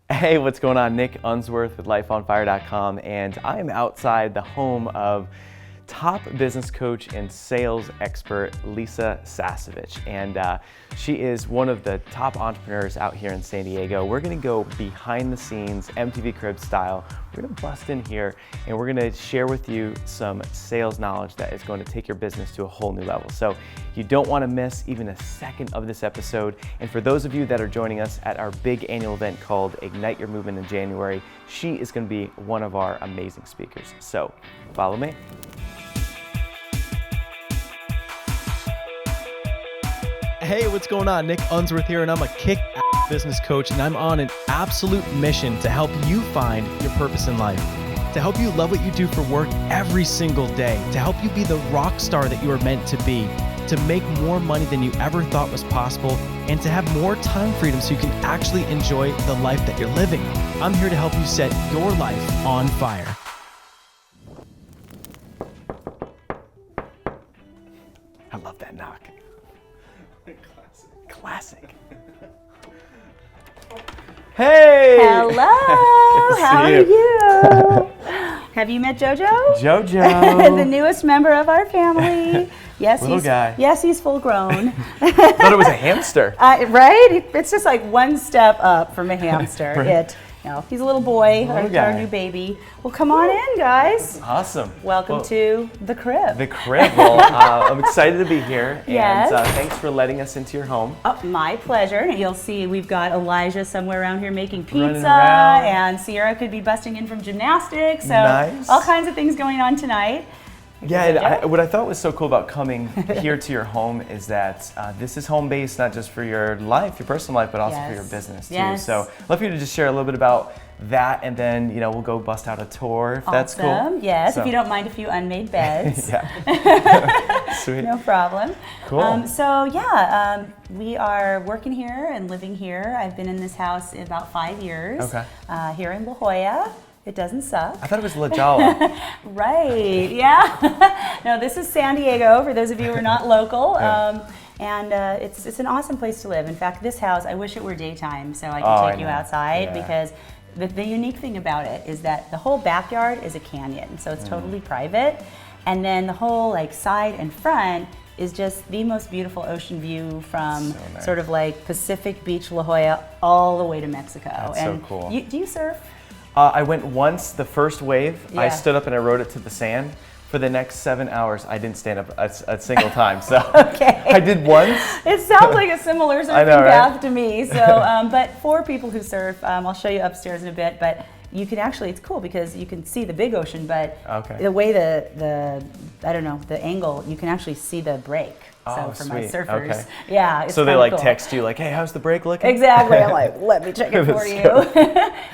Hey, what's going on? Nick Unsworth with lifeonfire.com, and I am outside the home of top business coach and sales expert Lisa Sasevich, and she is one of the top entrepreneurs out here in San Diego. We're gonna go behind the scenes, MTV Cribs style. We're gonna bust in here and we're gonna share with you some sales knowledge that is going to take your business to a whole new level. So you don't wanna miss even a second of this episode. And for those of you that are joining us at our big annual event called Ignite Your Movement in January, she is gonna be one of our amazing speakers. So follow me. Hey, what's going on? Nick Unsworth here, and I'm a kick-ass business coach, and I'm on an absolute mission to help you find your purpose in life, to help you love what you do for work every single day, to help you be the rock star that you are meant to be, to make more money than you ever thought was possible, and to have more time freedom so you can actually enjoy the life that you're living. I'm here to help you set your life on fire. I love that knock. Classic. Hey! Hello! How are you? Have you met Jojo? Jojo! The newest member of our family. Yes, Little guy. Yes, he's full grown. I thought it was a hamster. Right? It's just like one step up from a hamster. Right. He's a little boy, our guy. new baby. Well, come on in, guys. Awesome. Welcome to the crib. The crib. Well, I'm excited to be here. Yes. And thanks for letting us into your home. Oh, my pleasure. And you'll see we've got Elijah somewhere around here making Running pizza, around. and Sierra could be busting in from gymnastics. So Nice. all kinds of things going on tonight. Yeah, and what I thought was so cool about coming here to your home is that this is home base, not just for your life, your personal life, but also for your business too. Yes. So I'd love for you to just share a little bit about that, and then we'll go bust out a tour if that's cool. Awesome. Yes, So- if you don't mind a few unmade beds. Yeah. Sweet. No problem. Cool. We are working here and living here. I've been in this house in about 5 years. Okay. Here in La Jolla. It doesn't suck. I thought it was La Jolla. Right, yeah. No, this is San Diego, for those of you who are not local. Yeah. It's an awesome place to live. In fact, this house, I wish it were daytime so I could take you outside, because the unique thing about it is that the whole backyard is a canyon, so it's totally private. And then the whole side and front is just the most beautiful ocean view from So nice. sort of like Pacific Beach, La Jolla, all the way to Mexico. That's and so cool. Do you surf? I went once, the first wave. I Yeah. stood up and I rode it to the sand. For the next 7 hours, I didn't stand up a single time. So Okay. I did once. It sounds like a similar surfing know, right? path to me. So, but for people who surf, I'll show you upstairs in a bit. But you can actually, it's cool because you can see the big ocean, but Okay. the way the angle, you can actually see the break. Oh, so for my sweet. surfers, Okay. yeah. It's So they kinda cool. text you hey, how's the break looking? Exactly. I'm like, let me check it for That's you. cool.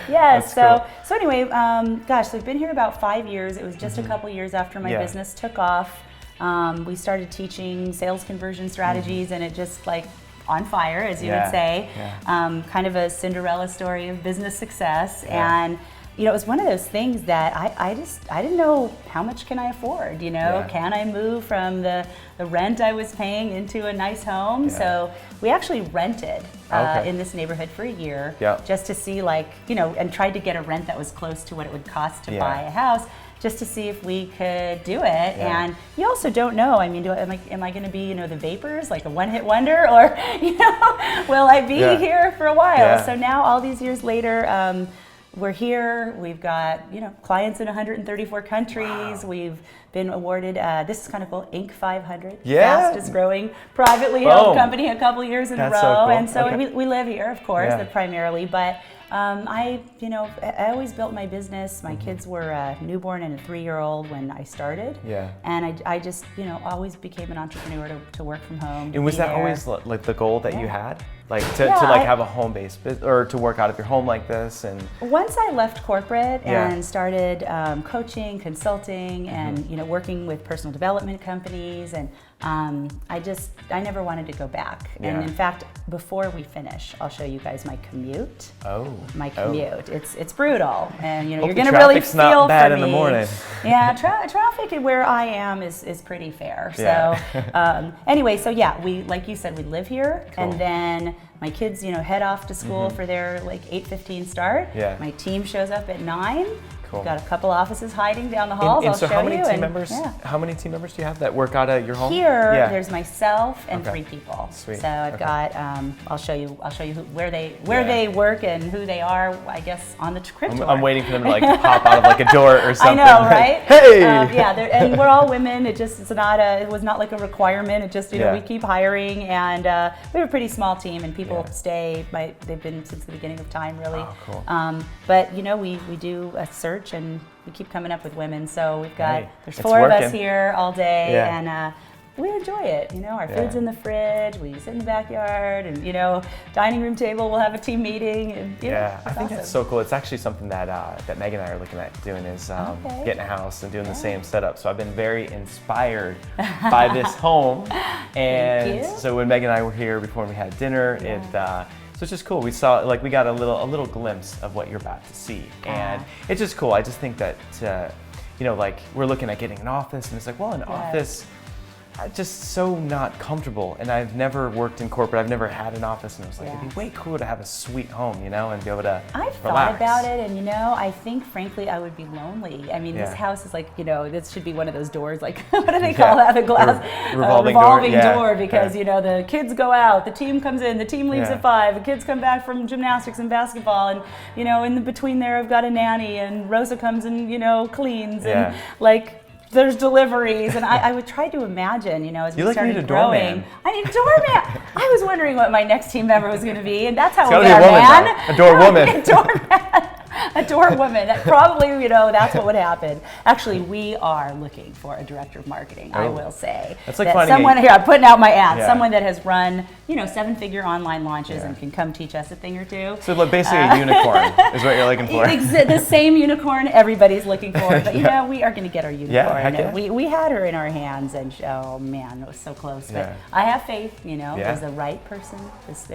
Yes. That's So anyway, gosh, so I've been here about 5 years. It was just a couple years after my Yeah. business took off. We started teaching sales conversion strategies, and it just on fire, as you Yeah. would say. Yeah. Kind of a Cinderella story of business success. And it was one of those things that I didn't know how much can I afford, Yeah. Can I move from the rent I was paying into a nice home? Yeah. So we actually rented Okay. in this neighborhood for a year, Yeah. just to see and tried to get a rent that was close to what it would cost to Yeah. buy a house, just to see if we could do it. Yeah. And you also don't know, am I going to be, the vapors, like a one-hit wonder, or, will I be Yeah. here for a while? Yeah. So now all these years later, we're here. We've got clients in 134 countries. Wow. We've been awarded. This is kind of cool. Inc. 500, Yeah. fastest growing privately held Boom. company a couple years in That's a so row. cool. And so Okay. we live here, of course, Yeah. primarily. But I always built my business. My kids were a newborn and a 3-year-old when I started. Yeah. And I just always became an entrepreneur to work from home. to And was be that there. always the goal that you Yeah. had? To have a home-based business, or to work out of your home like this? And Once I left corporate Yeah. and started coaching, consulting, and working with personal development companies, and I never wanted to go back. Yeah. And in fact, before we finish, I'll show you guys my commute. My commute. It's brutal, and you're Hopefully going to really traffic's feel not bad for in the me. morning. Yeah, traffic where I am is pretty fair. Yeah. So anyway, so yeah, we, like you said, we live here, Cool. and then my kids, head off to school for their like 8:15 start. Yeah. My team shows up at 9. Cool. We've got a couple offices hiding down the halls. And I'll so show how many you. team members? How many team members do you have that work out of your home? Here, there's myself and Okay. 3 people. Sweet. So I've got. I'll show you where they work and who they are. I guess on the crypto. I'm waiting for them to like hop out of like a door or something. I know, right? Hey. And we're all women. It was not like a requirement. It just we keep hiring, and we have a pretty small team, and people stay. They've been since the beginning of time, really. Oh, cool. But we do a search, and we keep coming up with women. So we've got there's it's 4 of us working. here all day, Yeah. and we enjoy it. Our food's in the fridge. We sit in the backyard, and dining room table. We'll have a team meeting, and I think that's so cool. It's actually something that that Meg and I are looking at doing is getting a house and doing the same setup. So I've been very inspired by this home, and so when Meg and I were here before we had dinner, so it's just cool. We saw we got a little glimpse of what you're about to see, and it's just cool. I just think that we're looking at getting an office, and it's like, well, an office. I'm just so not comfortable, and I've never worked in corporate. I've never had an office, and I was like, it'd be way cool to have a sweet home, and be able to I've relax. thought about it, and I think frankly I would be lonely. I mean, this house is like, this should be one of those doors, like what do they call that? The glass revolving door, because the kids go out, the team comes in, the team leaves at 5, the kids come back from gymnastics and basketball, and in the between there I've got a nanny, and Rosa comes and cleans, and there's deliveries, and I would try to imagine, as we started growing. I need a doorman. I was wondering what my next team member was going to be, and that's how we got a man. A door woman. A doorman. A door woman. Probably, that's what would happen. Actually, we are looking for a director of marketing, I will say. That's like finding someone here, I'm putting out my ad, someone that has run, 7-figure online launches and can come teach us a thing or two. So basically a unicorn is what you're looking for. The same unicorn everybody's looking for, but we are going to get our unicorn. We had her in our hands, and oh man, it was so close. But I have faith, it was the right person. It's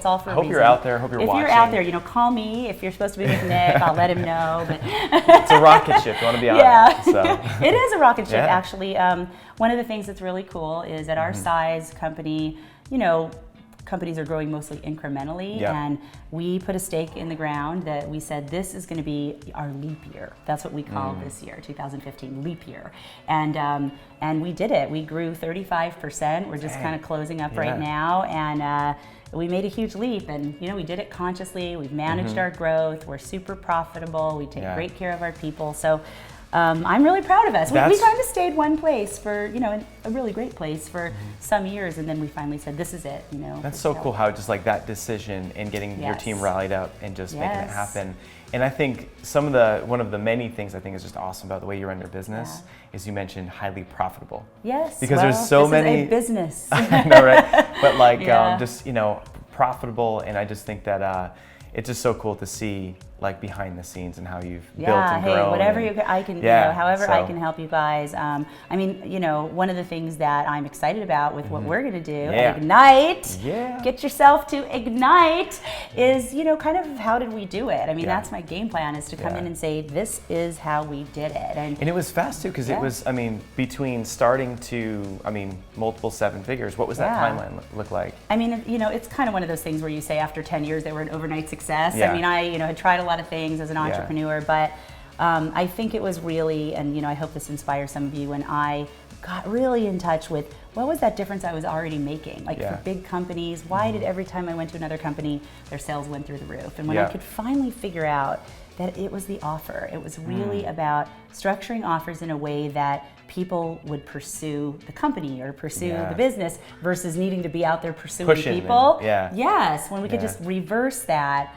all for a reason. I hope you're out there. Hope you're watching. If you're out there, call me. If you're supposed to be with Nick, I'll let him know. But it's a rocket ship. You want to be on it. So. It is a rocket ship, actually. One of the things that's really cool is at our size company, companies are growing mostly incrementally, and we put a stake in the ground that we said this is going to be our leap year. That's what we call this year, 2015 leap year, and we did it. We grew 35%. We're just kind of closing up right now, and we made a huge leap, and we did it consciously. We've managed our growth. We're super profitable. We take great care of our people. So. I'm really proud of us. We kind of stayed one place for, a really great place for some years, and then we finally said, this is it, That's so cool how just that decision and getting your team rallied up and just making it happen. And I think one of the many things I think is just awesome about the way you run your business is you mentioned highly profitable. Yes. Because there's so many. Is a business. I know, right? But just, profitable, and I just think that it's just so cool to see behind the scenes and how you've built and grown. Whatever I can, however I can help you guys. One of the things that I'm excited about with what we're going to do at Ignite, get yourself to Ignite, is, kind of how did we do it? I mean, that's my game plan, is to come in and say, this is how we did it. And it was fast too, because it was, between starting to, multiple 7 figures, what was that timeline look like? It's kind of one of those things where you say after 10 years they were an overnight success. I had tried a lot of things as an entrepreneur, but I think it was really, and I hope this inspires some of you, when I got really in touch with what was that difference I was already making, for big companies. Why did every time I went to another company, their sales went through the roof? And when I could finally figure out that it was the offer, it was really about structuring offers in a way that people would pursue the company or pursue the business versus needing to be out there pursuing people. Yes, when we could just reverse that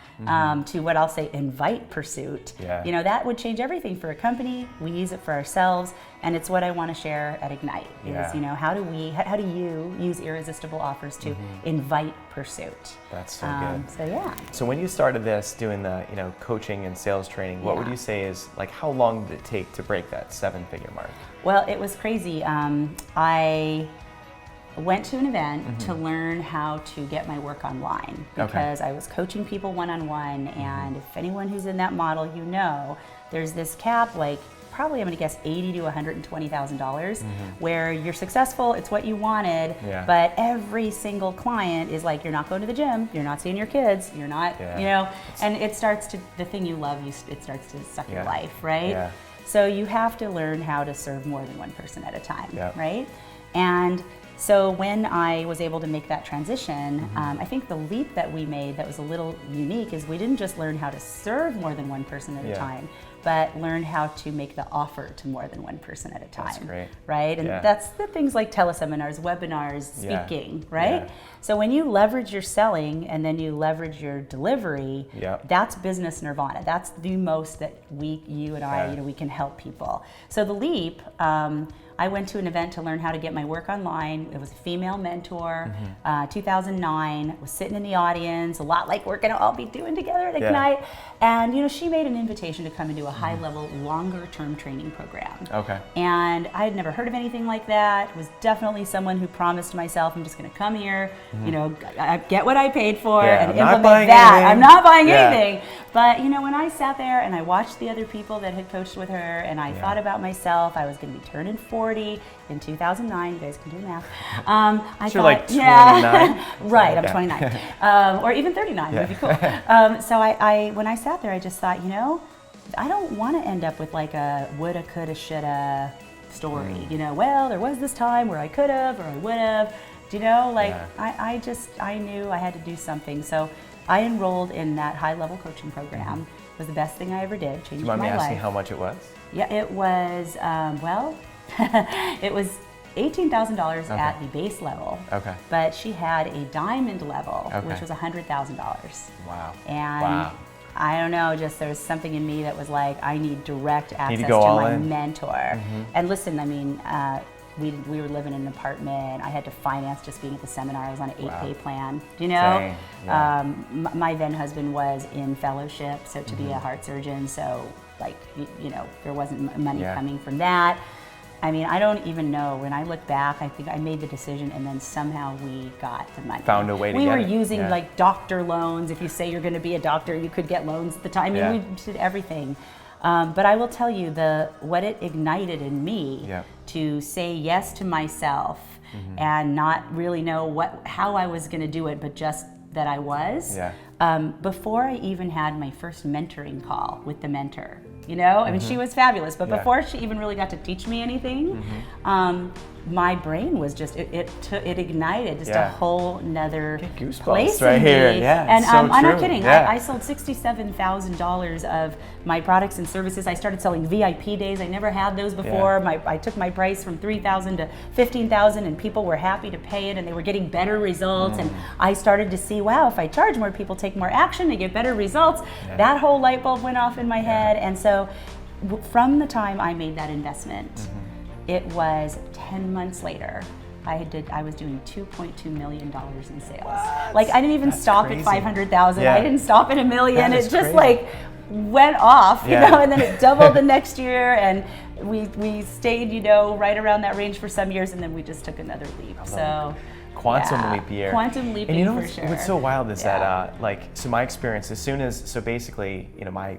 to what I'll say invite pursuit. That would change everything for a company. We use it for ourselves, and it's what I want to share at Ignite. Is how do you use irresistible offers to invite pursuit? That's so good. So So when you started this, doing the coaching and sales training, what would you say is how long did it take to break that 7-figure mark? Well, it was crazy. I went to an event to learn how to get my work online, because I was coaching people one-on-one, and if anyone who's in that model, there's this cap, probably, I'm going to guess, $80,000 to $120,000, where you're successful, it's what you wanted, but every single client is like, you're not going to the gym, you're not seeing your kids, you're not, you know, and it starts to, the thing you love, it starts to suck your life, right? Yeah. So you have to learn how to serve more than one person at a time, right? And so when I was able to make that transition, I think the leap that we made that was a little unique is we didn't just learn how to serve more than one person at a time, but learn how to make the offer to more than one person at a time. That's great. Right? And that's the things like teleseminars, webinars, speaking, right? Yeah. So when you leverage your selling and then you leverage your delivery, that's business nirvana. That's the most that you and I, you know, we can help people. So the leap, I went to an event to learn how to get my work online. It was a female mentor, 2009, was sitting in the audience, a lot like we're gonna all be doing together at Ignite. And you know, she made an invitation to come and do a high-level, longer-term training program. Okay. And I had never heard of anything like that. Was definitely someone who promised myself, I'm just gonna come here, you know, get what I paid for and implement that. I'm not buying anything. But you know, when I sat there and I watched the other people that had coached with her, and I thought about myself, I was gonna be turning 40 in 2009. You guys can do math. I thought, like 29? Right, I'm 29. Or even 39, would be cool. So when I sat there, I just thought, you know, I don't want to end up with like a woulda, coulda, shoulda story. You know, well, there was this time where I could have or I would have. Do you know, like I knew I had to do something. So I enrolled in that high-level coaching program. It was the best thing I ever did. Changed my life. Do you mind me asking how much it was? Yeah, it was, it was $18,000 at the base level. Okay. But she had a diamond level, which was $100,000. Wow. And I don't know, just there was something in me that was like, I need direct access to my mentor. And listen, I mean, we were living in an apartment. I had to finance just being at the seminar. I was on an 8-pay plan. Do you know? My then husband was in fellowship, so to be a heart surgeon, so like, you know, there wasn't money coming from that. I mean, I don't even know. When I look back, I think I made the decision and then somehow we got the money. Found a way to get it. We were using like doctor loans. If you say you're going to be a doctor, you could get loans at the time. I mean, we did everything. But I will tell you, what it ignited in me to say yes to myself and not really know how I was going to do it, but just that I was. Before I even had my first mentoring call with the mentor. You know, I mean, she was fabulous, but before she even really got to teach me anything, my brain was just, it ignited just a whole nother place right in here. Me. And I'm not kidding, I sold $67,000 of my products and services. I started selling VIP days. I never had those before. I took my price from $3,000 to $15,000 and people were happy to pay it and they were getting better results. And I started to see, wow, if I charge more, people take more action, they get better results. That whole light bulb went off in my head. And so from the time I made that investment, it was 10 months later, I was doing $2.2 million in sales. What? Like I didn't even stop at 500,000. I didn't stop at $1 million. It just like went off, you know, and then it doubled the next year, and we stayed, you know, right around that range for some years, and then we just took another leap. So quantum leap year. Quantum leaping, and you know for sure. What's so wild is that so my experience, so basically, you know, my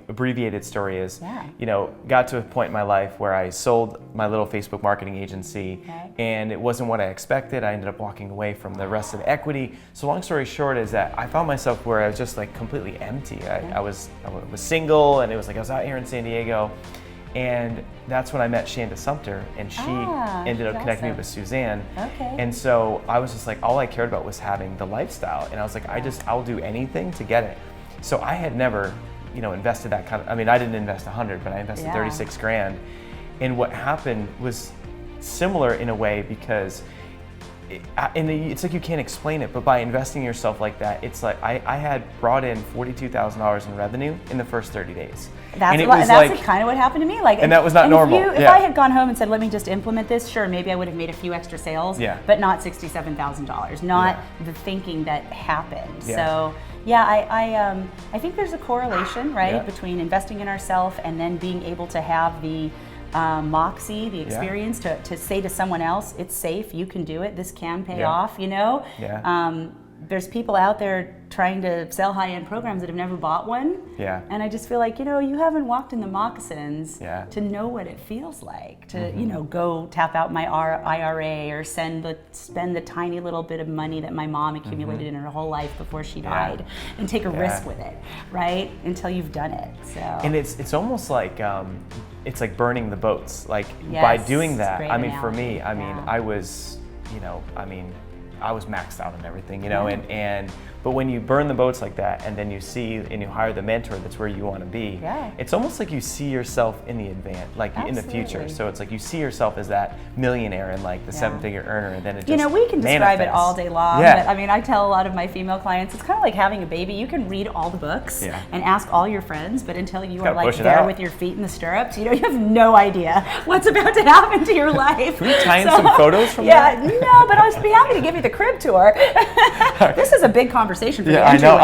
abbreviated story is, you know, got to a point in my life where I sold my little Facebook marketing agency, and it wasn't what I expected. I ended up walking away from the rest of the equity. So long story short is that I found myself where I was just like completely empty. I was single, and it was like I was out here in San Diego, and that's when I met Shanda Sumter, and she ended up connecting me with Suzanne. And so I was just like, all I cared about was having the lifestyle, and I was like, I'll do anything to get it. So I had never, you know, invested that kind of, I mean, I didn't invest 100, but I invested 36 grand. And what happened was similar in a way, because it's like you can't explain it, but by investing in yourself like that, it's like I had brought in $42,000 in revenue in the first 30 days. That's kind of what happened to me. Like, and that was not normal. If I had gone home and said, let me just implement this, sure, maybe I would have made a few extra sales, but not $67,000, not the thinking that happened. So I think there's a correlation, right, between investing in ourselves and then being able to have the moxie, the experience to say to someone else, it's safe, you can do it, this can pay off, you know? there's people out there trying to sell high-end programs that have never bought one. Yeah. And I just feel like, you haven't walked in the moccasins Yeah. to know what it feels like to, go tap out my IRA or spend the tiny little bit of money that my mom accumulated in her whole life before she died and take a risk with it, right? Until you've done it. So. And it's almost like it's like burning the boats. Like Yes, by doing that, great I mean, for analogy. me, I mean, I was, I was maxed out on everything, and but when you burn the boats like that, and then you see and you hire the mentor that's where you want to be, it's almost like you see yourself in the in the future. So it's like you see yourself as that millionaire and like the seven-figure earner, and then it just we can describe it all day long, Yeah. but I mean, I tell a lot of my female clients, it's kind of like having a baby. You can read all the books and ask all your friends, but until you are like there with your feet in the stirrups, you have no idea what's about to happen to your life. Can we tie in some photos from that? No, but I'd be happy to give you the crib tour. This is a big conversation for the I know.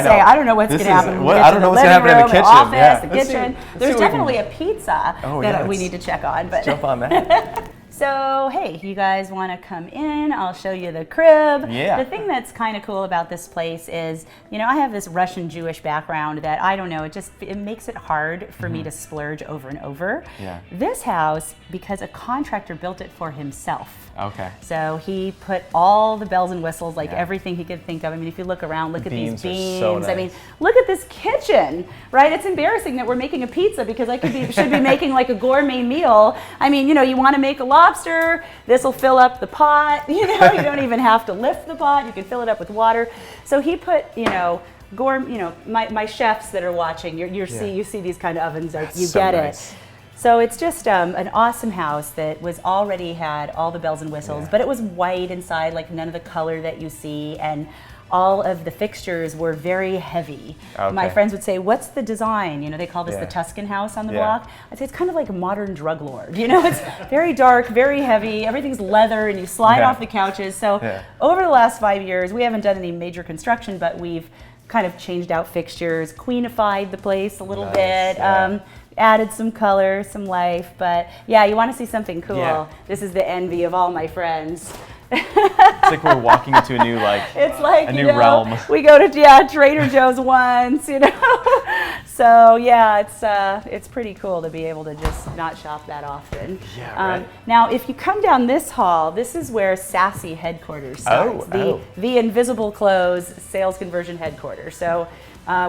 say, I don't know what's going to happen. I don't know what's going to happen in the kitchen. The office, the Let's kitchen. see There's definitely a pizza that we let's need to check on. But jump on that. So, hey, you guys want to come in? I'll show you the crib. Yeah. The thing that's kind of cool about this place is, I have this Russian Jewish background that I don't know, it makes it hard for me to splurge over and over. Yeah. This house, because a contractor built it for himself. Okay. So he put all the bells and whistles, like everything he could think of. I mean, if you look around, look at these beams. So nice. I mean, look at this kitchen, right? It's embarrassing that we're making a pizza because I should be making like a gourmet meal. I mean, you want to make a lobster, this will fill up the pot. You don't even have to lift the pot. You can fill it up with water. So he put, my chefs that are watching, you see these kind of ovens, you so get nice. it. So it's just an awesome house that was already had all the bells and whistles, but it was white inside, like none of the color that you see, and all of the fixtures were very heavy. Okay. My friends would say, "What's the design?" They call this the Tuscan house on the block. I'd say it's kind of like a modern drug lord. It's very dark, very heavy. Everything's leather, and you slide off the couches. So over the last 5 years, we haven't done any major construction, but we've kind of changed out fixtures, queenified the place a little bit. Added some color, some life, but you want to see something cool. This is the envy of all my friends. It's like we're walking into a new it's like a new realm. We go to Trader Joe's once, So it's pretty cool to be able to just not shop that often. Right. Now, if you come down this hall, this is where Sassy headquarters starts. The Invisible Clothes sales conversion headquarters. So.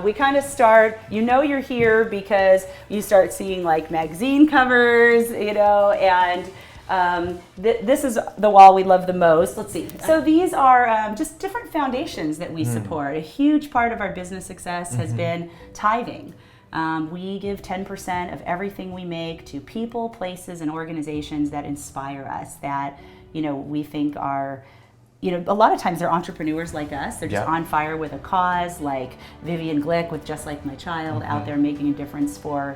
We kind of start, you're here because you start seeing like magazine covers, and this is the wall we love the most. Let's see. So these are just different foundations that we support. A huge part of our business success has been tithing. We give 10% of everything we make to people, places, and organizations that inspire us, that we think are a lot of times they're entrepreneurs like us. They're just on fire with a cause, like Vivian Glick with Just Like My Child, out there making a difference for,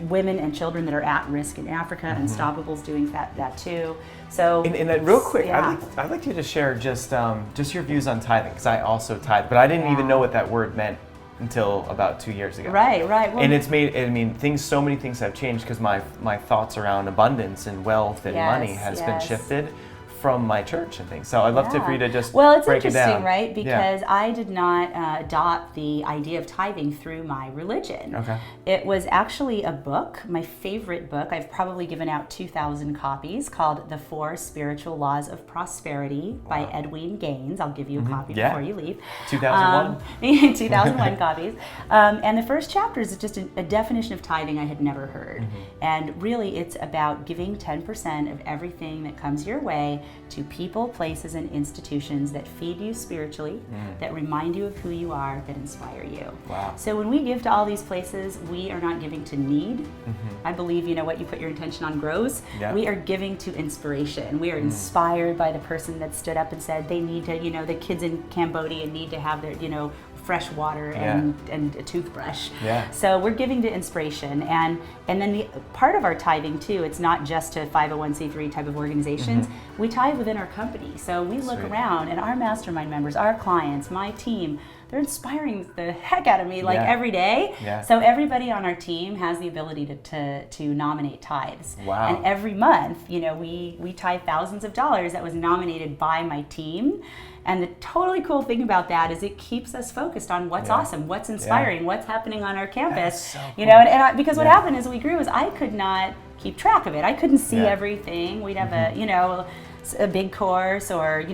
women and children that are at risk in Africa. Unstoppable's doing that too. So, and real quick, I'd like you to share just your views on tithing, because I also tithe, but I didn't even know what that word meant until about 2 years ago. Right. Well, and it's made, so many things have changed because my thoughts around abundance and wealth and money has been shifted from my church and things. So I'd love for you to just break it down. Right? Because I did not adopt the idea of tithing through my religion. Okay. It was actually a book, my favorite book. I've probably given out 2,000 copies, called The 4 Spiritual Laws of Prosperity by Edwin Gaines. I'll give you a copy before you leave. 2001? 2001 copies. And the first chapter is just a definition of tithing I had never heard. And really it's about giving 10% of everything that comes your way to people, places, and institutions that feed you spiritually, that remind you of who you are, that inspire you. Wow. So when we give to all these places, we are not giving to need. I believe, what you put your intention on grows. We are giving to inspiration. We are inspired by the person that stood up and said they need to, the kids in Cambodia need to have their, fresh water and a toothbrush. So we're giving to inspiration, and then the part of our tithing too, it's not just to 501c3 type of organizations. We tithe within our company. So we look around, and our mastermind members, our clients, my team, they're inspiring the heck out of me every day. So everybody on our team has the ability to nominate tithes. Wow. And every month, we tithe thousands of dollars that was nominated by my team. And the totally cool thing about that is it keeps us focused on what's awesome, what's inspiring, what's happening on our campus. So cool. You know, and because what happened as we grew is I could not keep track of it. I couldn't see everything. We'd have a big course, or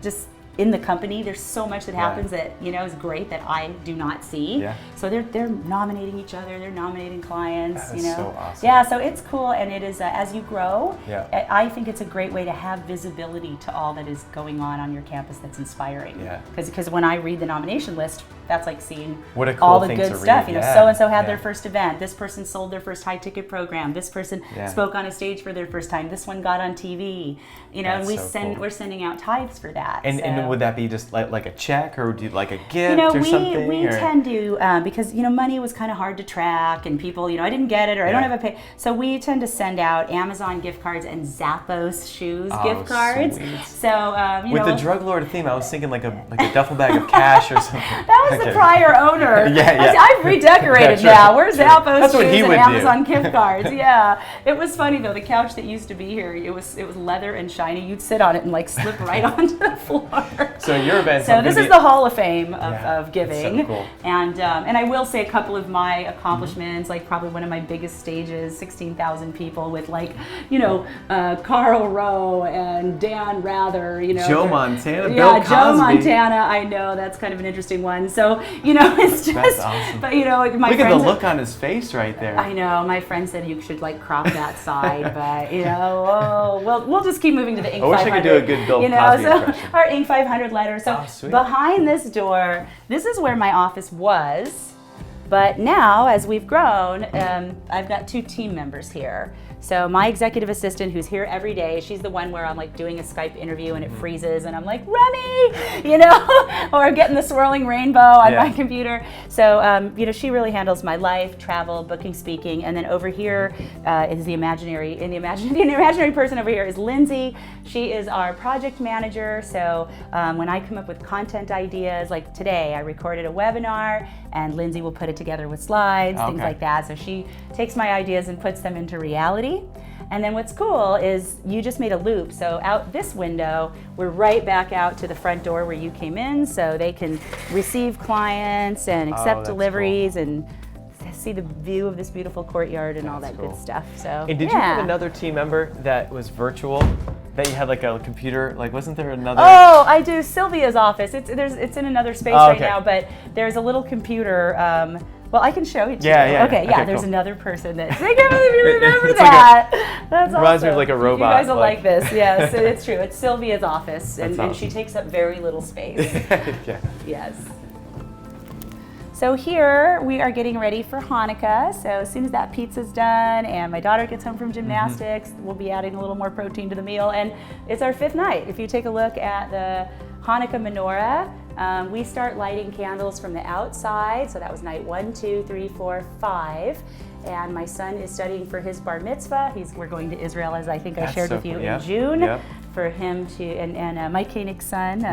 just in the company, there's so much that happens that is great that I do not see. Yeah. So they're nominating each other, they're nominating clients. That is so awesome. Yeah, so it's cool, and it is as you grow. Yeah. I think it's a great way to have visibility to all that is going on your campus that's inspiring. Yeah. Because when I read the nomination list, that's like seeing what a cool all the thing good to stuff. read. So and so had their first event. This person sold their first high ticket program. This person spoke on a stage for their first time. This one got on TV. And we're sending out tithes for that. And would that be just like a check, or do you like a gift or something? We tend to because money was kind of hard to track, and people I didn't get it, or I don't have a pay. So we tend to send out Amazon gift cards and Zappos shoes gift cards. Sweet. So with the drug lord theme, I was thinking like a duffel bag of cash or something. That was the prior owner. Yeah. I've redecorated now. Where's Zappos shoes and Amazon do. gift cards? Yeah. It was funny though. The couch that used to be here, it was leather and shiny. You'd sit on it and like slip right onto the floor. So your event. So this is the Hall of Fame of giving. So cool. And I will say a couple of my accomplishments, like probably one of my biggest stages, 16,000 people with Carl Rowe and Dan Rather, Joe Montana, Bill yeah, Cosby. Joe Montana. I know that's kind of an interesting one. So it's just. That's awesome. But my look at friends, the look on his face right there. I know. My friend said you should crop that side, but we'll just keep moving to the Inc. 500. I wish I could do a good Bill Cosby impression. Our Inc. 500 letter. So sweet. behind this door, this is where my office was, but now as we've grown, I've got 2 team members here. So my executive assistant, who's here every day, she's the one where I'm doing a Skype interview and it freezes, and I'm like, Remy, or getting the swirling rainbow on my computer. So she really handles my life, travel, booking, speaking, and then over here is the imaginary person over here is Lindsay. She is our project manager. So when I come up with content ideas, like today, I recorded a webinar, and Lindsay will put it together with slides, things like that. So she takes my ideas and puts them into reality. And then what's cool is you just made a loop. So out this window, we're right back out to the front door where you came in, so they can receive clients and accept deliveries and see the view of this beautiful courtyard and all that good stuff. So and did you have another team member that was virtual? That you had a computer, wasn't there another? Oh, I do. Sylvia's office. It's in another space right now, but there's a little computer. Well, I can show it to you. Okay, there's cool. another person that. I can't believe you remember that. That's awesome. Reminds me of a robot. You guys will like this. Yes, it's true. It's Sylvia's office, and she takes up very little space. Yes. So here we are getting ready for Hanukkah. So as soon as that pizza's done and my daughter gets home from gymnastics, we'll be adding a little more protein to the meal. And it's our 5th night. If you take a look at the Hanukkah menorah, we start lighting candles from the outside. So that was night 1, 2, 3, 4, 5. And my son is studying for his bar mitzvah. We're going to Israel, as I think I shared with you in June, for him to, and Mike Koenig's son,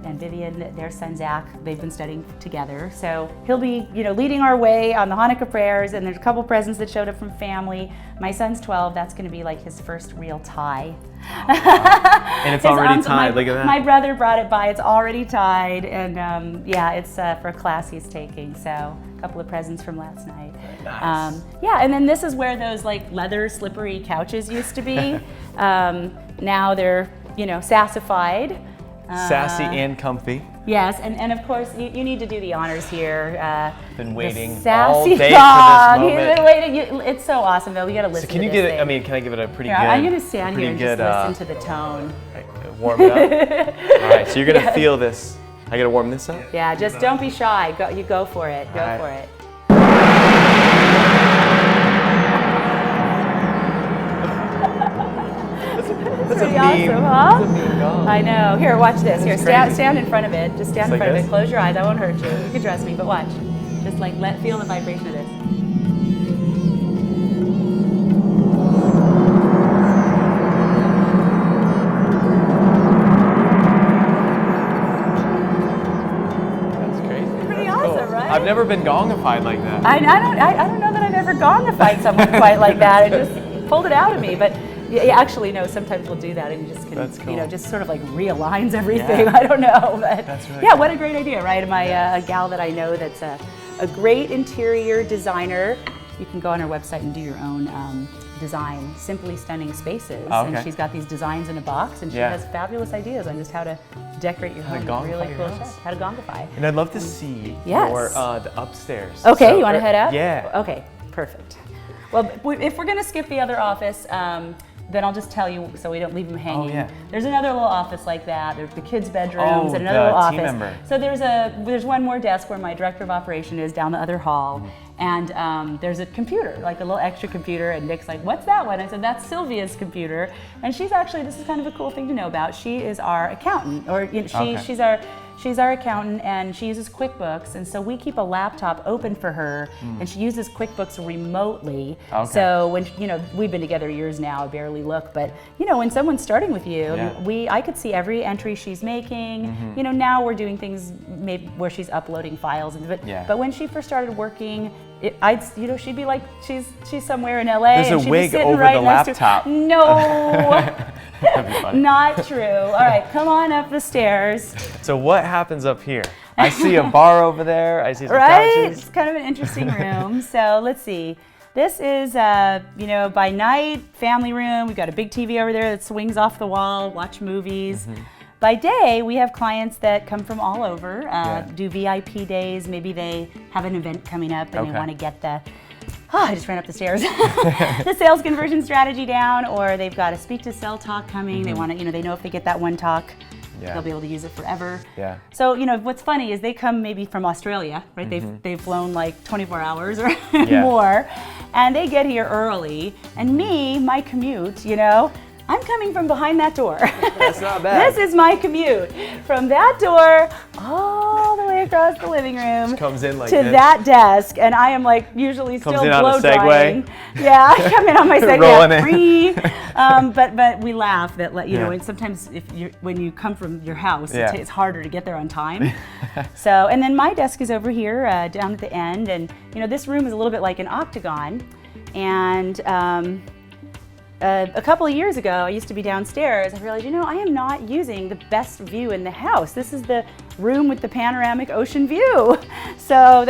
and Vivian, their son Zach, they've been studying together. So he'll be, leading our way on the Hanukkah prayers, and there's a couple presents that showed up from family. My son's 12, that's gonna be his first real tie. And it's already tied, look at that. My brother brought it by, it's already tied, and it's for a class he's taking, so a couple of presents from last night. Nice. And then this is where those leather slippery couches used to be. Now they're, sassified. Sassy and comfy. Yes, and of course you need to do the honors here. Been waiting all day for this moment. moment. He's been waiting. It's so awesome though. We got to listen. So can you get it? I mean, can I give it a pretty good? I'm gonna stand here and just listen to the tone. Warm it up. All right, so you're gonna feel this. I gotta warm this up. Yeah, just don't be shy. Go for it. Go for it. That's pretty awesome, huh? That's a mean dog. I know. Here, watch this. Here, stand in front of it. Just stand in front of it. This? Close your eyes. I won't hurt you. You can trust me, but watch. Just feel the vibration of this. That's crazy. Pretty awesome, right? I've never been gongified like that. I don't know that I've ever gongified someone quite like that. It just pulled it out of me. But Yeah, actually, no, sometimes we'll do that and you just can, That's cool. just sort of like realigns everything. Yeah. I don't know, but That's really yeah, cool. what a great idea, right? Am I a gal that I know that's a great interior designer? You can go on her website and do your own design, Simply Stunning Spaces. Oh, okay. And she's got these designs in a box, and she has fabulous ideas on just how to decorate your home. gongify Really your cool house. stuff. How to gongify. And I'd love to see Yes. your the upstairs. Okay, So, you want to head up? Yeah. Okay, perfect. Well, if we're going to skip the other office, then I'll just tell you so we don't leave them hanging. yeah. There's another little office like that. There's the kids' bedrooms and another the little team office. member. So there's one more desk where my director of operation is down the other hall. And there's a computer, like a little extra computer, and Nick's like, what's that one? I said, that's Sylvia's computer. And she's actually, this is kind of a cool thing to know about, she is our accountant, or she's our accountant, and she uses QuickBooks, and so we keep a laptop open for her, and she uses QuickBooks remotely. Okay. So when, we've been together years now, I barely look, but when someone's starting with you, I could see every entry she's making. Now we're doing things maybe where she's uploading files, but when she first started working, she'd be like, she's somewhere in LA. There's and a she'd wig be sitting over right the next laptop. No, That'd be funny. not true. All right, come on up the stairs. So what happens up here? I see a bar over there. I see some Right? couches. It's kind of an interesting room. So let's see. This is, by night, family room. We've got a big TV over there that swings off the wall, watch movies. By day, we have clients that come from all over, do VIP days. Maybe they have an event coming up and they want to get I just ran up the stairs. The sales conversion strategy down, or they've got a speak to sell talk coming. They want to, they know if they get that one talk, they'll be able to use it forever. Yeah. So, what's funny is they come maybe from Australia, right? They've flown like 24 hours or more, and they get here early. And me, my commute, I'm coming from behind that door. That's not bad. This is my commute. From that door all the way across the living room Comes in like to this. that desk, and I am like usually Comes still in on a blow Segway. drying. Yeah, I come in on my Rolling Segway. But we laugh that and sometimes when you come from your house, it's harder to get there on time. So, and then my desk is over here down at the end, and this room is a little bit like an octagon, and a couple of years ago, I used to be downstairs. I realized, I am not using the best view in the house. This is the room with the panoramic ocean view. So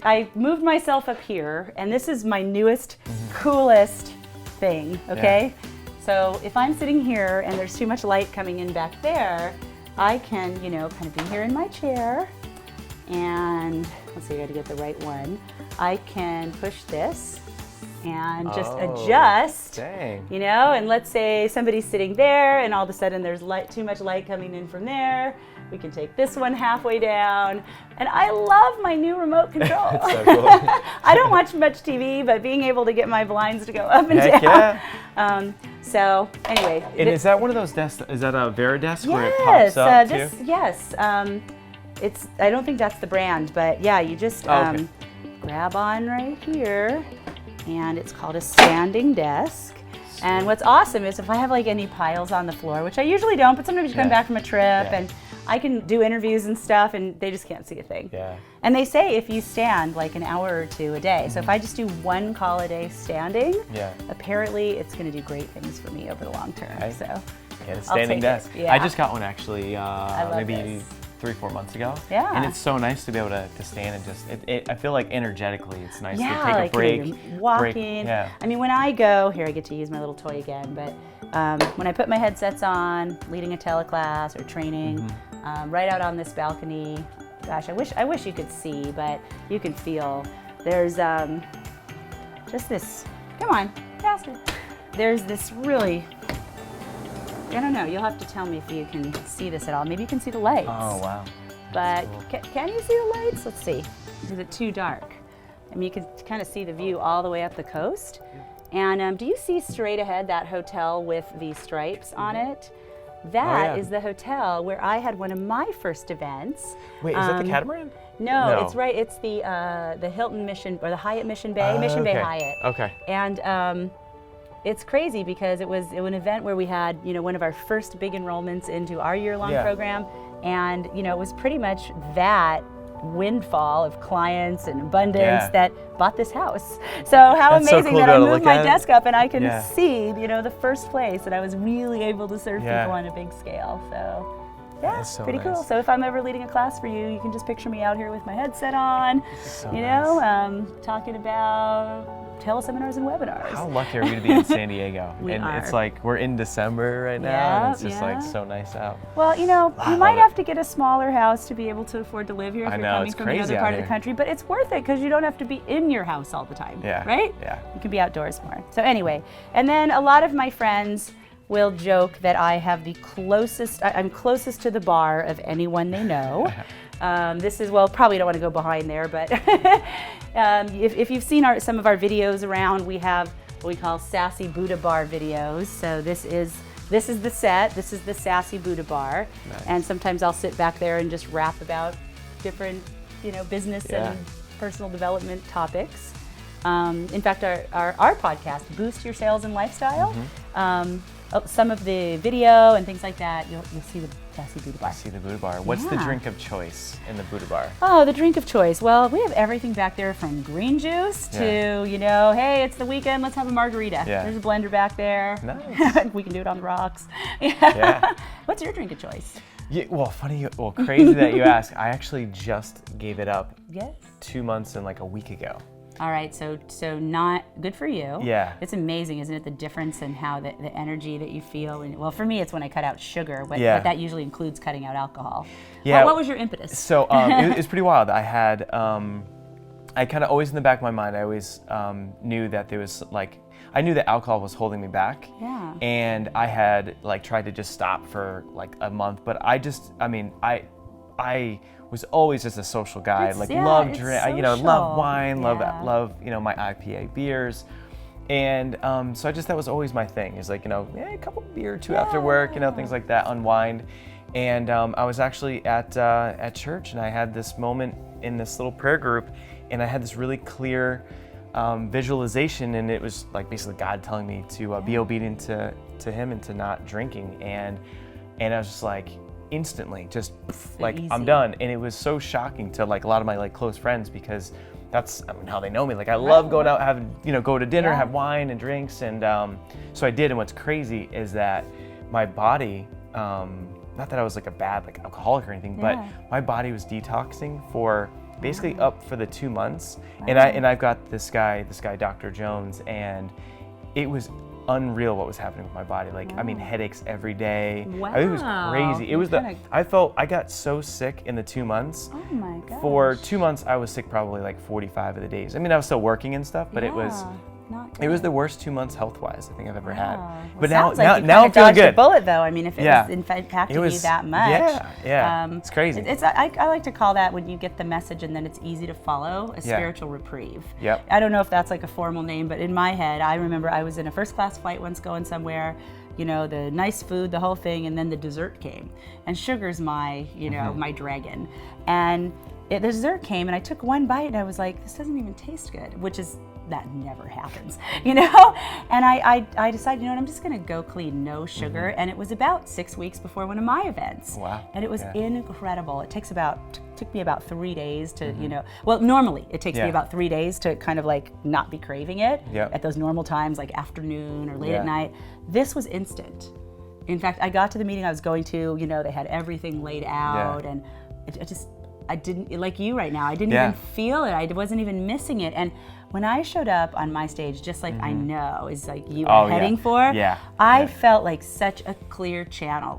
I moved myself up here, and this is my newest, coolest thing, okay? So if I'm sitting here and there's too much light coming in back there, I can, kind of be here in my chair, and let's see, I gotta get the right one. I can push this and just adjust, and let's say somebody's sitting there and all of a sudden there's too much light coming in from there. We can take this one halfway down, and I love my new remote control. So cool. I don't watch much TV, but being able to get my blinds to go up and Heck down. So anyway. And is that one of those desks, is that a Veridesk where it Yes, pops up too? yes. I don't think that's the brand, but yeah, you just grab on right here, and it's called a standing desk. And what's awesome is if I have like any piles on the floor, which I usually don't, but sometimes you come back from a trip and I can do interviews and stuff and they just can't see a thing. Yeah. And they say if you stand like an hour or two a day, so if I just do one call a day standing, apparently it's going to do great things for me over the long term. Okay. So Yeah, the standing desk. Yeah. I just got one actually maybe this. 3-4 months ago. Yeah. And it's so nice to be able to stand and just, I feel like energetically it's nice to take like a break. walking. Yeah. I mean, when I go, here I get to use my little toy again, but when I put my headsets on, leading a teleclass or training, right out on this balcony, gosh, I wish you could see, but you can feel. There's just this, come on, faster. There's this really, I don't know, you'll have to tell me if you can see this at all. Maybe you can see the lights. Oh, wow. But can you see the lights? Let's see. Is it too dark? I mean, you can kind of see the view all the way up the coast. And do you see straight ahead that hotel with the stripes on it? That is the hotel where I had one of my first events. Wait, is that the Catamaran? No, it's right. It's the Hilton Mission, or the Hyatt Mission Bay, Mission Bay Hyatt. Okay. And it's crazy because it was an event where we had, one of our first big enrollments into our year-long program, and it was pretty much that windfall of clients and abundance Yeah. that bought this house. So how That's so amazing cool that to I look moved my at it. desk up and I can Yeah. see, the first place, and I was really able to serve Yeah. people on a big scale. So That yeah, is so pretty nice. cool. So if I'm ever leading a class for you, you can just picture me out here with my headset on, So talking about teleseminars and webinars. How lucky are we to be in San Diego? We and are. it's like we're in December right now, Yeah, and it's just like yeah. so nice out. Well, you love might it. have to get a smaller house to be able to afford to live here if I you're know, coming it's from crazy another out part of the here. country, but it's worth it because you don't have to be in your house all the time, Yeah. right? Yeah. You can be outdoors more. So anyway, and then a lot of my friends will joke that I have I'm closest to the bar of anyone they know. This is, probably don't want to go behind there, but if you've seen some of our videos around, we have what we call Sassy Buddha Bar videos. So this is the set, this is the Sassy Buddha Bar. Nice. And sometimes I'll sit back there and just rap about different, business Yeah. and personal development topics. In fact, our podcast, Boost Your Sales and Lifestyle, some of the video and things like that, you'll see the Sassy Buddha Bar. See the Buddha Bar. What's the Yeah. drink of choice in the Buddha Bar? Oh, the drink of choice. Well, we have everything back there from green juice to, hey, it's the weekend, let's have a margarita. Yeah. There's a blender back there. Nice. We can do it on the rocks. Yeah. What's your drink of choice? Yeah, crazy that you ask. I actually just gave it up Yes. 2 months and like a week ago. All right, so not good for you. Yeah. It's amazing, isn't it, the difference in how the energy that you feel. Well, for me, it's when I cut out sugar, but that usually includes cutting out alcohol. Yeah. What was your impetus? So it was pretty wild. I had, I kind of always in the back of my mind, I always knew that there was I knew that alcohol was holding me back. Yeah. And I had tried to just stop for a month, but I was always just a social guy. Love drink, love wine, love my IPA beers. And so that was always my thing. Is a couple beer or two after work, things like that, unwind. And I was actually at church, and I had this moment in this little prayer group, and I had this really clear visualization, and it was basically God telling me to be obedient to Him and to not drinking. And I was just instantly just I'm done. And it was so shocking to a lot of my close friends, because that's how they know me. I love going out, go to dinner, have wine and drinks. And so I did. And what's crazy is that my body, not that I was a bad alcoholic or anything, but my body was detoxing for basically up for the 2 months. And I've got this guy, Dr. Jones, and it was unreal what was happening with my body. Headaches every day. Wow. It was crazy. It was I got so sick in the 2 months. Oh my gosh. For 2 months, I was sick probably 45 of the days. I was still working and stuff, but it was the worst 2 months health-wise I think I've ever had. But now I'm feeling good. A bullet though. If it was impacting you that much. It's crazy. I like to call that, when you get the message and then it's easy to follow, a spiritual reprieve. Yep. I don't know if that's a formal name, but in my head, I remember I was in a first-class flight once going somewhere, the nice food, the whole thing, and then the dessert came. And sugar's my, my dragon. And the dessert came, and I took one bite, and I was like, this doesn't even taste good, that never happens, And I decided, I'm just going to go clean, no sugar. And it was about 6 weeks before one of my events. Wow. And it was incredible. It took me about 3 days to, normally it takes me about 3 days to kind of not be craving it at those normal times, afternoon or late at night. This was instant. In fact, I got to the meeting I was going to, they had everything laid out, and I didn't, like you right now, I didn't even feel it. I wasn't even missing it. And when I showed up on my stage, just I know is you were heading for, I felt such a clear channel.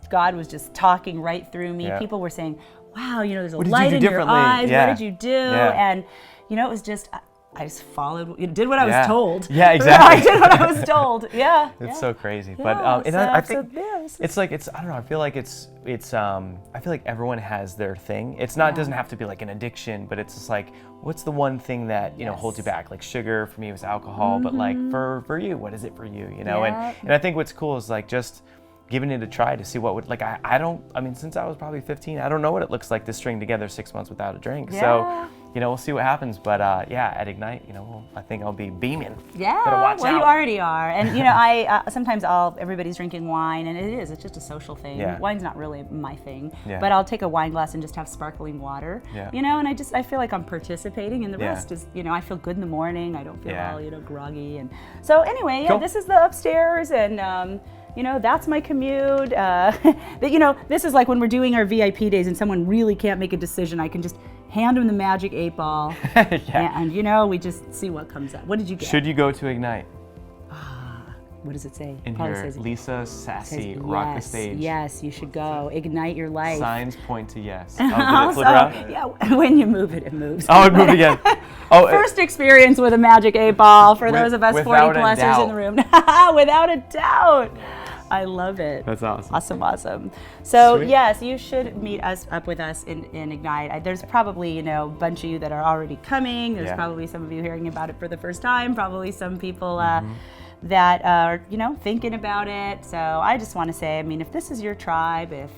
God was just talking right through me. Yeah. People were saying, wow, there's a What did light you do in your differently? eyes. Yeah. What did you do? Yeah. And it was just, I just followed, did what I was told. Yeah, exactly. I did what I was told. Yeah. It's so crazy. Yeah, But and I think so it's I don't know, I feel like I feel like everyone has their thing. It's not, it doesn't have to be an addiction, but it's just what's the one thing that, holds you back? Sugar for me was alcohol, but for you, what is it for you, And I think what's cool is just giving it a try to see what would, like, I mean, since I was probably 15, I don't know what it looks like to string together 6 months without a drink. Yeah. So, we'll see what happens. But yeah, at Ignite, I think I'll be beaming. Yeah, Better watch out. You already are. And I sometimes everybody's drinking wine, and it's just a social thing. Yeah. Wine's not really my thing, Yeah. but I'll take a wine glass and just have sparkling water. Yeah. And I feel like I'm participating, and the Yeah. rest is, I feel good in the morning. I don't feel Yeah. all, groggy. And so anyway, Cool. this is the upstairs, and that's my commute. This is like when we're doing our VIP days and someone really can't make a decision. I can just hand them the magic 8-ball, Yeah. and we just see what comes up. What did you get? Should you go to Ignite? What does it say? In Probably here, says, Lisa Sassy, rock the stage. Yes, you should go. Ignite your life. Signs point to yes. Oh, did it flip around? Yeah, when you move it, it moves. Oh, it moved again. Oh, First experience with a magic 8-ball for those of us 40 without a plussers doubt. in the room. Without a doubt. I love it. That's awesome. Awesome. So Sweet. yes, you should meet up with us in Ignite. There's probably a bunch of you that are already coming. There's Yeah. probably some of you hearing about it for the first time. Probably some people that are thinking about it. So I just want to say, if this is your tribe, if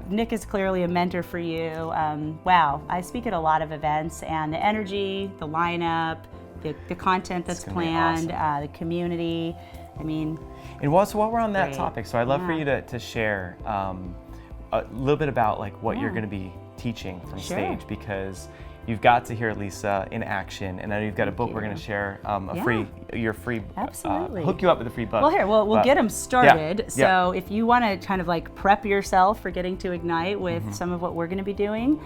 Nick is clearly a mentor for you. Wow, I speak at a lot of events, and the energy, the lineup, the content that's planned, the community. And while we're on that Great. topic, so I'd love for you to share a little bit about what you're Yeah. going to be teaching from Sure. stage, because you've got to hear Lisa in action, and I know you've got a book. you. We're going to share Yeah. your free, Absolutely. hook you up with a free book. Well, here, we'll But- get them started. Yeah. So if you want to kind of prep yourself for getting to Ignite with some of what we're going to be doing,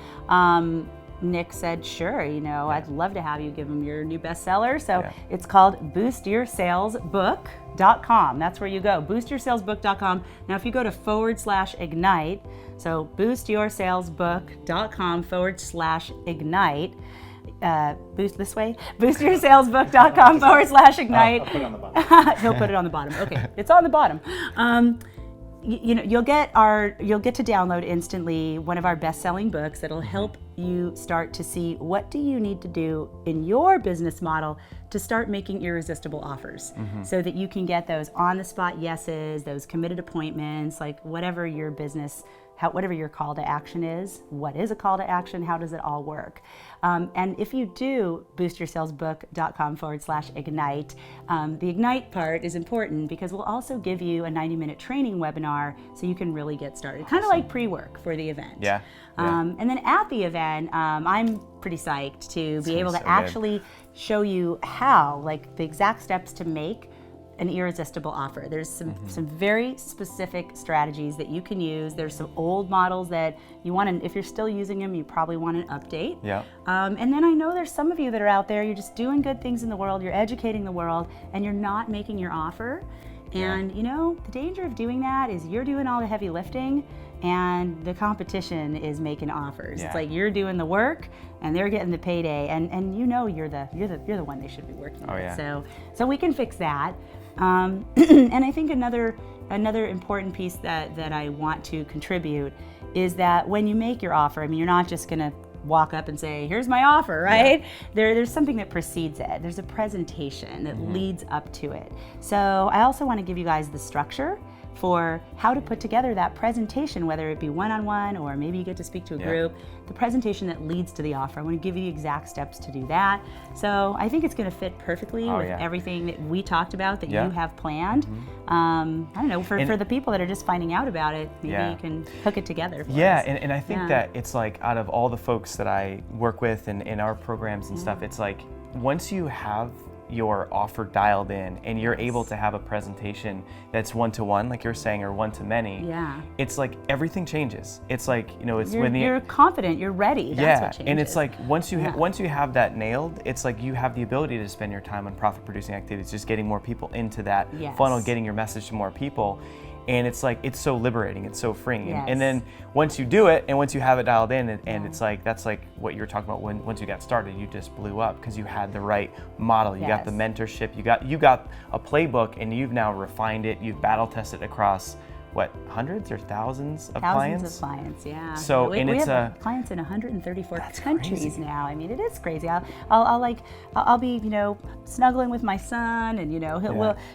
Nick said, sure, I'd love to have you give him your new bestseller. So Yeah. it's called boostyoursalesbook.com. That's where you go, boostyoursalesbook.com. Now, if you go to /Ignite, so boostyoursalesbook.com/Ignite, boost this way, boostyoursalesbook.com/Ignite. I'll put it on the bottom. He'll put it on the bottom. Okay, it's on the bottom. You'll get to download instantly one of our best-selling books that'll help you start to see what do you need to do in your business model to start making irresistible offers, so that you can get those on-the-spot yeses, those committed appointments, like whatever your business, whatever your call to action is. What is a call to action? How does it all work? And if you do boostyoursalesbook.com/Ignite, the Ignite part is important because we'll also give you a 90-minute training webinar so you can really get started, kind of like pre-work for the event. Yeah. And then at the event, I'm pretty psyched to be able to so good. actually show you how, the exact steps to make an irresistible offer. There's some very specific strategies that you can use. There's some old models that you want to, if you're still using them, you probably want an update. Yeah. And then I know there's some of you that are out there, you're just doing good things in the world, you're educating the world, and you're not making your offer. And the danger of doing that is you're doing all the heavy lifting and the competition is making offers. Yeah. It's like you're doing the work and they're getting the payday, and you're the one they should be working with. Yeah. So we can fix that. And I think another important piece that I want to contribute is that when you make your offer, you're not just gonna walk up and say, here's my offer, right? Yeah. There's something that precedes it. There's a presentation that leads up to it. So I also want to give you guys the structure for how to put together that presentation, whether it be one-on-one or maybe you get to speak to a group, the presentation that leads to the offer. I want to give you the exact steps to do that. So I think it's going to fit perfectly with everything that we talked about that you have planned. I don't know, for the people that are just finding out about it, maybe you can hook it together for us. And I think that it's out of all the folks that I work with and in our programs and stuff, it's once you have your offer dialed in and you're able to have a presentation that's one-to-one, like you're saying, or one-to-many, it's everything changes. It's it's you're confident, you're ready. That's what changes. And it's once you have that nailed, it's you have the ability to spend your time on profit-producing activities, just getting more people into that funnel, getting your message to more people. And it's it's so liberating, it's so freeing. And then once you do it, and once you have it dialed in, and it's that's what you were talking about once you got started, you just blew up because you had the right model, you got the mentorship, you got a playbook, and you've now refined it, you've battle tested across what, hundreds or thousands of Thousands clients? of clients, yeah. So, we, and we it's have clients in 134 countries crazy. now. I mean, it is crazy. I'll be, snuggling with my son, and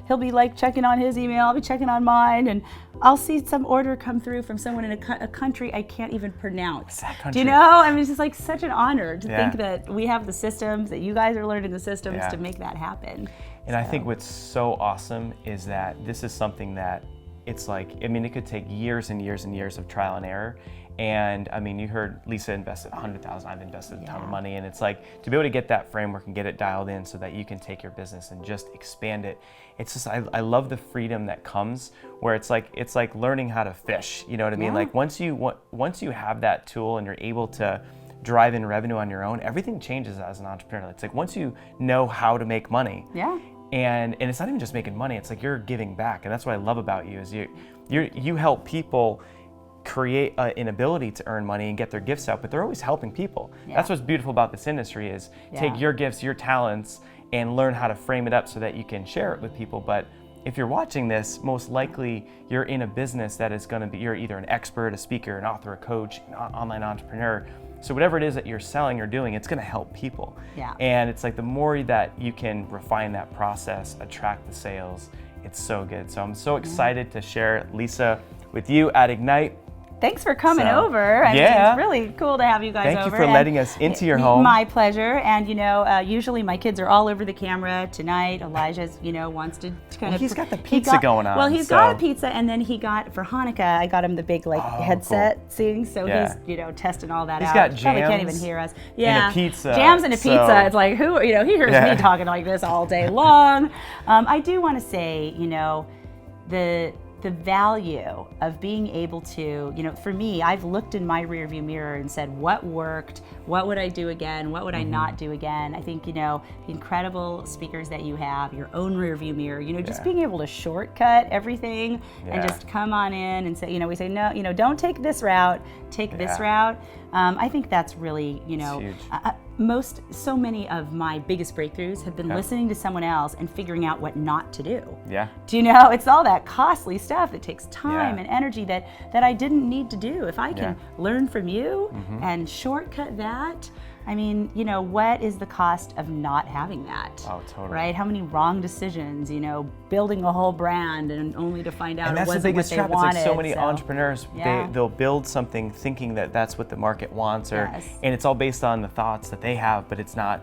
he'll be like checking on his email. I'll be checking on mine, and I'll see some order come through from someone in a country I can't even pronounce. What's that country? Do you know? I mean, it's just like such an honor to think that we have the systems, that you guys are learning the systems to make that happen. And I think what's so awesome is that this is something that it's like, I mean, it could take years and years and years of trial and error. And I mean, you heard Lisa invested $100,000, I've invested a ton of money. And it's like, to be able to get that framework and get it dialed in so that you can take your business and just expand it. It's just, I love the freedom that comes where it's like learning how to fish, you know what I mean? Like once you have that tool and you're able to drive in revenue on your own, everything changes as an entrepreneur. It's like once you know how to make money, and it's not even just making money, it's like you're giving back. And that's what I love about you is you help people create an ability to earn money and get their gifts out, but they're always helping people. That's what's beautiful about this industry is take your gifts, your talents, and learn how to frame it up so that you can share it with people. But if you're watching this, most likely you're in a business that is going to be, you're either an expert, a speaker, an author, a coach, an online entrepreneur. So whatever it is that you're selling or doing, it's going to help people. And it's like the more that you can refine that process, attract the sales, it's so good. So I'm so excited to share Lisa with you at Ignite. Thanks for coming over. I mean, it's really cool to have you guys over. Thank you for letting us into your home. My pleasure. And usually my kids are all over the camera. Tonight, Elijah's wants to kind of. He's got the pizza going on. Well, he's got a pizza, and then he got for Hanukkah. I got him the big headset thing, so he's testing all that out. He's got jams. Probably can't even hear us. And a pizza. Jams and a pizza. It's like he hears me talking like this all day long. I do want to say, the value of being able to, for me, I've looked in my rearview mirror and said, what worked? What would I do again? What would I not do again? I think, the incredible speakers that you have, your own rearview mirror, just being able to shortcut everything and just come on in and say, we say, no, don't take this route, take this route. I think that's really, so many of my biggest breakthroughs have been listening to someone else and figuring out what not to do. Do you know? It's all that costly stuff that takes time and energy that I didn't need to do. If I can learn from you and shortcut that, I mean, what is the cost of not having that? Oh, totally. Right? How many wrong decisions, building a whole brand and only to find out it wasn't what they wanted. And that's the biggest trap. It's like so many entrepreneurs, they'll build something thinking that that's what the market wants, and it's all based on the thoughts that they have, but it's not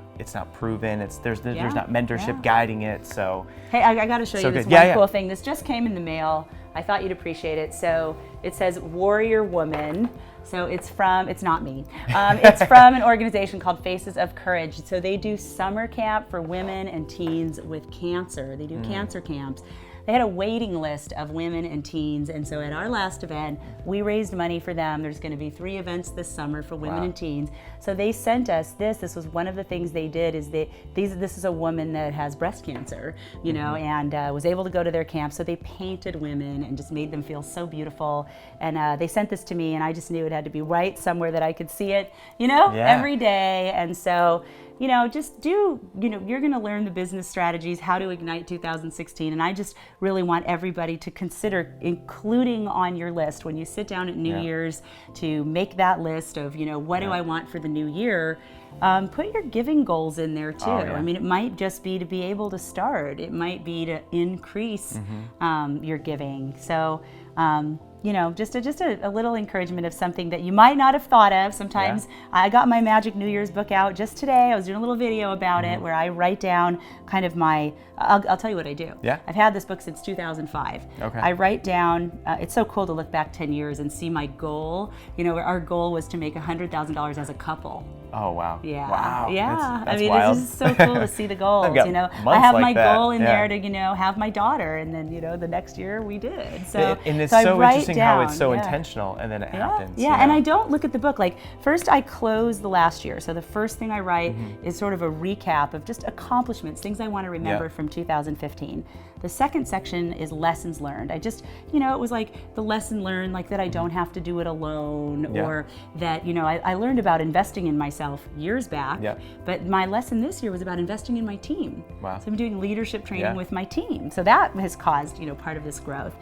proven. There's not mentorship guiding it. So hey, I got to show you this one cool thing. This just came in the mail. I thought you'd appreciate it. So it says Warrior Woman. So it's not me. It's from an organization called Faces of Courage. So they do summer camp for women and teens with cancer. They do cancer camps. They had a waiting list of women and teens, and so at our last event, we raised money for them. There's going to be 3 events this summer for women and teens. So they sent us this. This was one of the things they did. This is a woman that has breast cancer, and was able to go to their camp. So they painted women and just made them feel so beautiful. And they sent this to me, and I just knew it had to be right somewhere that I could see it, every day. And so. Just you're going to learn the business strategies, how to ignite 2016. And I just really want everybody to consider including on your list when you sit down at New Year's to make that list of, what do I want for the new year? Put your giving goals in there too. I mean, it might just be to be able to start. It might be to increase your giving. So, just a little encouragement of something that you might not have thought of. Sometimes I got my Magic New Year's book out just today. I was doing a little video about it where I write down kind of I'll tell you what I do. I've had this book since 2005. I write down, it's so cool to look back 10 years and see my goal. Our goal was to make $100,000 as a couple. Oh, wow. Yeah. Wow. Yeah. That's I mean, wild. it's just so cool to see the goals. I have like my that. goal in there to, have my daughter. And then, the next year we did. So, and it's so so interesting down, how it's so intentional and then it happens. Yeah. And I don't look at the book. Like, first I close the last year. So the first thing I write is sort of a recap of just accomplishments, things I want to remember from 2015. the second section is lessons learned. I just, it was like the lesson learned, like that I don't have to do it alone, or that, I learned about investing in myself years back, but my lesson this year was about investing in my team. Wow. So I'm doing leadership training with my team. So that has caused, part of this growth.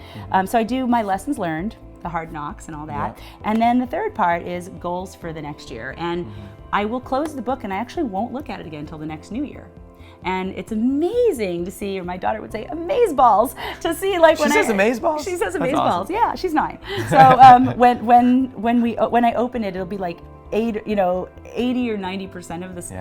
So I do my lessons learned, the hard knocks and all that. And then the third part is goals for the next year. And I will close the book and I actually won't look at it again until the next new year. And it's amazing to see, or my daughter would say, amazeballs, to see like when she says amazeballs? She says That's amazeballs. awesome. Yeah, she's 9. So when I open it, it'll be like 80 or 90% of this,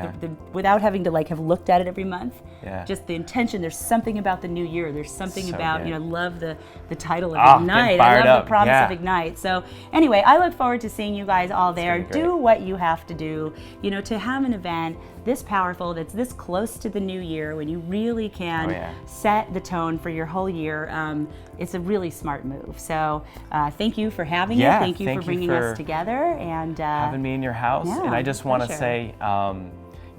without having to like have looked at it every month. Just the intention. There's something about the new year. There's something about, I love the title of Ignite. I love the promise of Ignite. So anyway, I look forward to seeing you guys all there. Do what you have to do, to have an event this powerful, that's this close to the new year, when you really can set the tone for your whole year. It's a really smart move. So thank you for having it. Thank you for bringing us together and having me in your house. And I just want to say,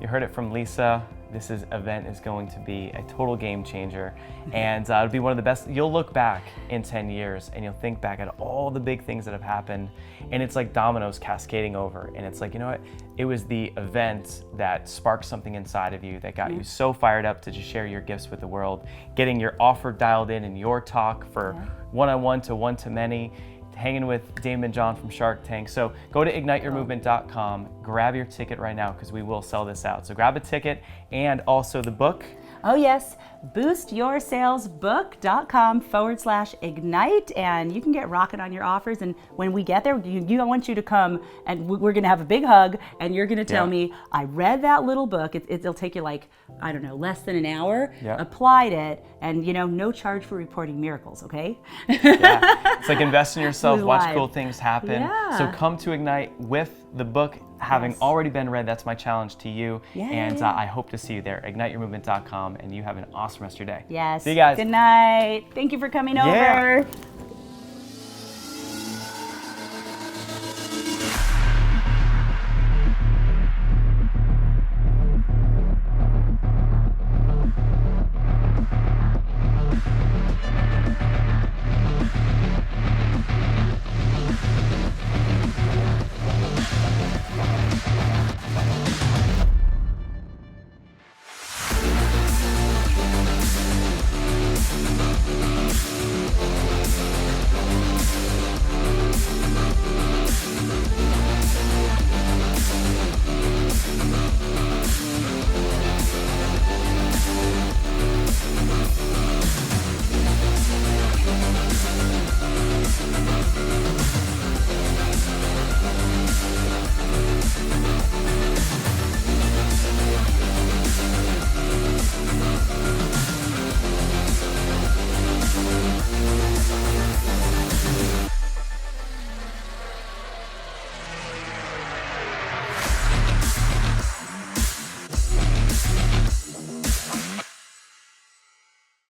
you heard it from Lisa. This event is going to be a total game changer, and it'll be one of the best. You'll look back in 10 years and you'll think back at all the big things that have happened, and it's like dominoes cascading over, and it's like, you know what, it was the event that sparked something inside of you that got you so fired up to just share your gifts with the world, getting your offer dialed in your talk for one-on-one to one-to-many, hanging with Damon and John from Shark Tank. So go to igniteyourmovement.com, grab your ticket right now, because we will sell this out. So grab a ticket, and also the book. Oh yes, boostyoursalesbook.com/ignite, and you can get rocking on your offers. And when we get there, I want you to come, and we're gonna have a big hug, and you're gonna tell me, I read that little book. It'll take you like, I don't know, less than an hour, applied it, and no charge for reporting miracles, okay? It's like invest in yourself, watch cool things happen. So come to Ignite with the book having already been read. That's my challenge to you. And I hope to see you there. igniteyourmovement.com, and you have an awesome rest of your day. Yes. See you guys. Good night. Thank you for coming over.